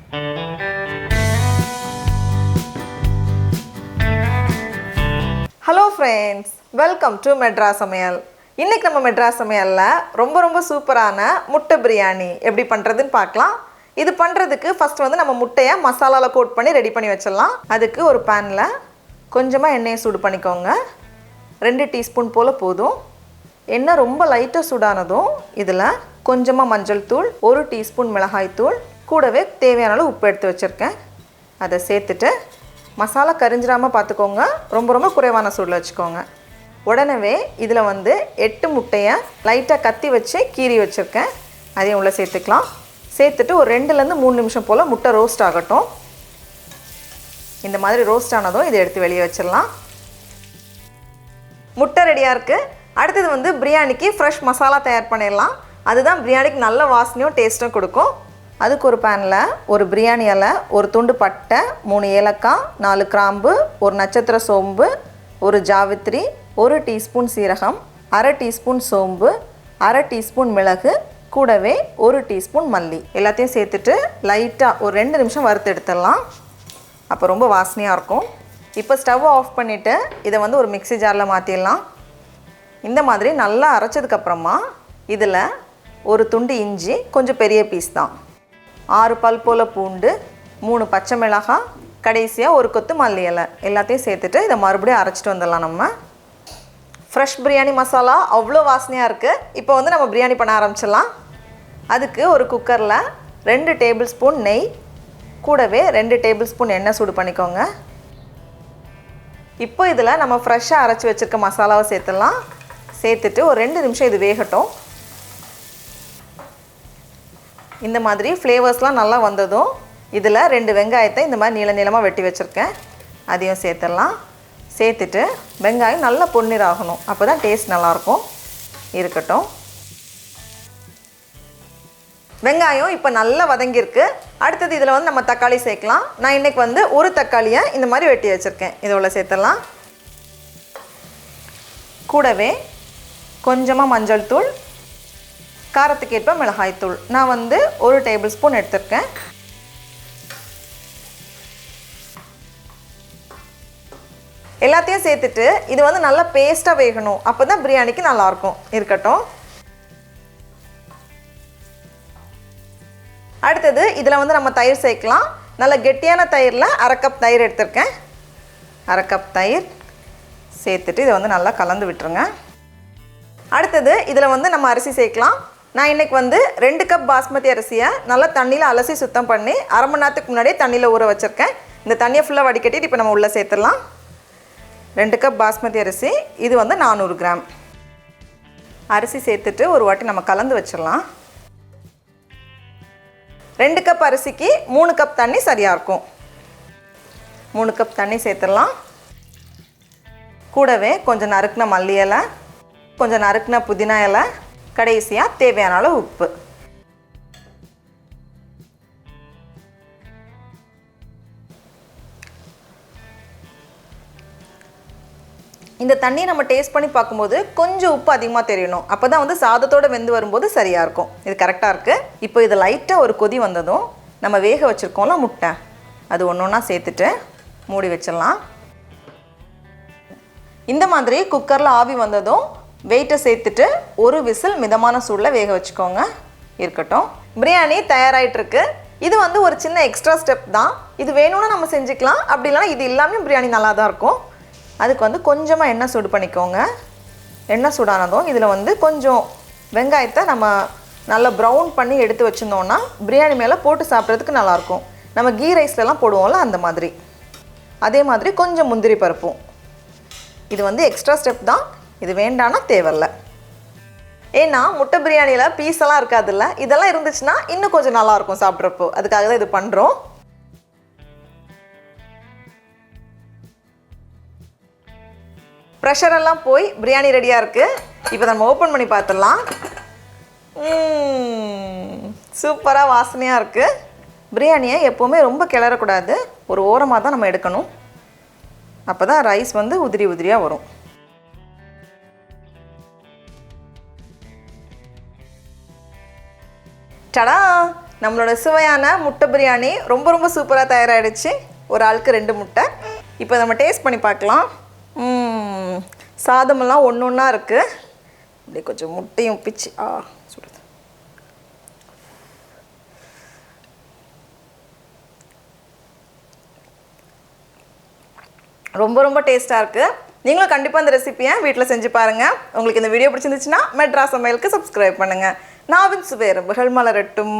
Hello friends, welcome to Madras சமையல். இன்றைக்கி நம்ம மெட்ராஸ் சமையலில் ரொம்ப சூப்பரான முட்டை பிரியாணி எப்படி பண்ணுறதுன்னு பார்க்கலாம். இது பண்ணுறதுக்கு ஃபஸ்ட்டு வந்து நம்ம முட்டையை மசாலாவில் கோட் பண்ணி ரெடி பண்ணி வச்சிடலாம். அதுக்கு ஒரு பேனில் கொஞ்சமாக எண்ணெயை சூடு பண்ணிக்கோங்க. 2 டீஸ்பூன் போல் போதும். எண்ணெய் ரொம்ப லைட்டாக சூடானதும் இதில் கொஞ்சமாக மஞ்சள் தூள், 1 டீஸ்பூன் மிளகாய் தூள், கூடவே தேவையான அளவு உப்பு எடுத்து வச்சுருக்கேன். அதை சேர்த்துட்டு மசாலா கரிஞ்சிடாமல் பார்த்துக்கோங்க. ரொம்ப குறைவான சூடில் வச்சுக்கோங்க. உடனே இதில் வந்து 8 முட்டையை லைட்டாக கத்தி வச்சு கீறி வச்சுருக்கேன். அதையும் உள்ளே சேர்த்துக்கலாம். சேர்த்துட்டு ஒரு 2லேருந்து 3 நிமிஷம் போல் முட்டை ரோஸ்ட் ஆகட்டும். இந்த மாதிரி ரோஸ்ட் ஆனதும் இதை எடுத்து வெளியே வச்சிடலாம். முட்டை ரெடியாக இருக்குது. அடுத்தது வந்து பிரியாணிக்கு ஃப்ரெஷ் மசாலா தயார் பண்ணிடலாம். அதுதான் பிரியாணிக்கு நல்ல வாசனையும் டேஸ்ட்டும் கொடுக்கும். அதுக்கு ஒரு பேனில் ஒரு பிரியாணி இலை, ஒரு துண்டு பட்டை, 3 ஏலக்காய், 4 கிராம்பு, ஒரு நட்சத்திர சோம்பு, ஒரு ஜாவித்ரி, 1 டீஸ்பூன் சீரகம், 1/2 டீஸ்பூன் சோம்பு, 1/2 டீஸ்பூன் மிளகு, கூடவே 1 டீஸ்பூன் மல்லி எல்லாத்தையும் சேர்த்துட்டு லைட்டாக ஒரு 2 நிமிஷம் வறுத்து எடுத்துடலாம். அப்போ ரொம்ப வாசனையாக இருக்கும். இப்போ ஸ்டவ் ஆஃப் பண்ணிவிட்டு இதை வந்து ஒரு மிக்ஸி ஜாரில் மாற்றிடலாம். இந்த மாதிரி நல்லா அரைச்சதுக்கப்புறமா இதில் ஒரு துண்டு இஞ்சி, கொஞ்சம் பெரிய பீஸ் தான், 6 பல் போல் பூண்டு, 3 பச்சை மிளகாய், கடைசியாக ஒரு கொத்து மல்லி இலை எல்லாத்தையும் சேர்த்துட்டு இதை மறுபடியும் அரைச்சிட்டு வந்துடலாம். நம்ம ஃப்ரெஷ் பிரியாணி மசாலா அவ்வளோ வாசனையாக இருக்குது. இப்போ வந்து நம்ம பிரியாணி பண்ண ஆரம்பிச்சிடலாம். அதுக்கு ஒரு குக்கரில் 2 டேபிள் ஸ்பூன் நெய், கூடவே 2 டேபிள் ஸ்பூன் எண்ணெய் சூடு பண்ணிக்கோங்க. இப்போ இதில் நம்ம ஃப்ரெஷ்ஷாக அரைச்சி வச்சுருக்க மசாலாவை சேர்த்துடலாம். சேர்த்துட்டு ஒரு 2 நிமிஷம் இது வேகட்டும். இந்த மாதிரி ஃப்ளேவர்ஸ்லாம் நல்லா வந்ததும் இதில் 2 வெங்காயத்தை இந்த மாதிரி நீளமாக வெட்டி வச்சுருக்கேன். அதையும் சேர்த்துடலாம். சேர்த்துட்டு வெங்காயம் நல்லா பொன்னிற ஆகணும். அப்போ தான் டேஸ்ட் நல்லாயிருக்கும். இருக்கட்டும். வெங்காயம் இப்போ நல்லா வதங்கியிருக்கு. அடுத்தது இதில் வந்து நம்ம தக்காளி சேர்க்கலாம். நான் இன்றைக்கி வந்து ஒரு தக்காளியை இந்த மாதிரி வெட்டி வச்சுருக்கேன். இதோட சேர்த்துடலாம். கூடவே கொஞ்சமாக மஞ்சள் தூள், காரத்துக்கு ஏற்ப மிளகாய் தூள் நான் வந்து 1 டேபிள் ஸ்பூன் எடுத்துருக்கேன். எல்லாத்தையும் சேர்த்துட்டு இது வந்து நல்லா பேஸ்ட்டாக வேகணும். அப்போ தான் பிரியாணிக்கு நல்லாயிருக்கும். இருக்கட்டும். அடுத்தது இதில் வந்து நம்ம தயிர் சேர்க்கலாம். நல்ல கெட்டியான தயிரில் 1/2 கப் தயிர் எடுத்துருக்கேன். 1/2 கப் தயிர் சேர்த்துட்டு இதை வந்து நல்லா கலந்து விட்டுருங்க. அடுத்தது இதில் வந்து நம்ம அரிசி சேர்க்கலாம். நான் இன்றைக்கி வந்து 2 கப் பாஸ்மதி அரிசியை நல்லா தண்ணியில் அலசி சுத்தம் பண்ணி 1/2 மணி நேரத்துக்கு முன்னாடியே தண்ணியில் ஊற வச்சுருக்கேன். இந்த தண்ணியை ஃபுல்லாக வடிகட்டிட்டு இப்போ நம்ம உள்ளே சேர்த்துடலாம். 2 கப் பாஸ்மதி அரிசி, இது வந்து 400 கிராம் அரிசி சேர்த்துட்டு ஒரு வாட்டி நம்ம கலந்து வச்சிடலாம். 2 கப் அரிசிக்கு 3 கப் தண்ணி சரியாக இருக்கும். 3 கப் தண்ணி சேர்த்துடலாம். கூடவே கொஞ்சம் நறுக்கின மல்லி இலை, கொஞ்சம் நறுக்கின புதினா இலை, கடைசியாக தேவையான அளவு உப்பு. இந்த தண்ணியை நம்ம டேஸ்ட் பண்ணி பார்க்கும்போது கொஞ்சம் உப்பு அதிகமாக தெரியணும். அப்போ தான் வந்து சாதத்தோடு வெந்து வரும்போது சரியாக இருக்கும். இது கரெக்டாக இருக்குது. இப்போ இது லைட்டாக ஒரு கொதி வந்ததும் நம்ம வேக வச்சுருக்கோம்ல முட்டை, அது ஒன்றா சேர்த்துட்டு மூடி வச்சிடலாம். இந்த மாதிரி குக்கரில் ஆவி வந்ததும் வெயிட்டை சேர்த்துட்டு ஒரு விசில் மிதமான சூடில் வேக வச்சுக்கோங்க. இருக்கட்டும். பிரியாணி தயாராகிட்டுருக்கு. இது வந்து ஒரு சின்ன எக்ஸ்ட்ரா ஸ்டெப் தான். இது வேணும்னா நம்ம செஞ்சுக்கலாம். அப்படி இல்லைனா இது எல்லாமே பிரியாணி நல்லா தான் இருக்கும். அதுக்கு வந்து கொஞ்சமாக எண்ணெய் சூடு பண்ணிக்கோங்க. எண்ணெய் சூடானதும் இதில் வந்து கொஞ்சம் வெங்காயத்தை நம்ம நல்லா ப்ரௌன் பண்ணி எடுத்து வச்சுருந்தோன்னா பிரியாணி மேலே போட்டு சாப்பிட்றதுக்கு நல்லாயிருக்கும். நம்ம கீ ரைஸ்லலாம் போடுவோம்ல அந்த மாதிரி. அதே மாதிரி கொஞ்சம் முந்திரி பருப்பும். இது வந்து எக்ஸ்ட்ரா ஸ்டெப் தான். இது வேண்டானா தேவையில்ல. ஏன்னா முட்டை பிரியாணியில் பீஸெல்லாம் இருக்காதுல்ல. இதெல்லாம் இருந்துச்சுன்னா இன்னும் கொஞ்சம் நல்லாயிருக்கும் சாப்பிட்றப்போ. அதுக்காக தான் இது பண்ணுறோம். ப்ரெஷரெல்லாம் போய் பிரியாணி ரெடியாக இருக்குது. இப்போ நம்ம ஓப்பன் பண்ணி பார்த்துடலாம். சூப்பராக வாசனையாக இருக்குது. பிரியாணியை எப்போவுமே ரொம்ப கிளறக்கூடாது. ஒரு ஓரமாக தான் நம்ம எடுக்கணும். அப்போ தான் ரைஸ் வந்து உதிரி உதிரியாக வரும். டடா! நம்மளோட சுவையான முட்டை பிரியாணி ரொம்ப ரொம்ப சூப்பராக தயாராகிடுச்சு. ஒரு ஆளுக்கு 2 முட்டை. இப்போ நம்ம டேஸ்ட் பண்ணி பார்க்கலாம். சாதமெல்லாம் ஒன்று ஒன்றா இருக்குது. இப்படி கொஞ்சம் முட்டையும் பிச்சு சுடுது. ரொம்ப ரொம்ப டேஸ்ட்டாக இருக்குது. நீங்களும் கண்டிப்பாக இந்த ரெசிபியை வீட்டில் செஞ்சு பாருங்கள். உங்களுக்கு இந்த வீடியோ பிடிச்சிருந்துச்சுன்னா மெட்ராஸ் சமையலுக்கு சப்ஸ்கிரைப் பண்ணுங்கள். நாவின் சுவை எறும்புகள் மலரட்டும்.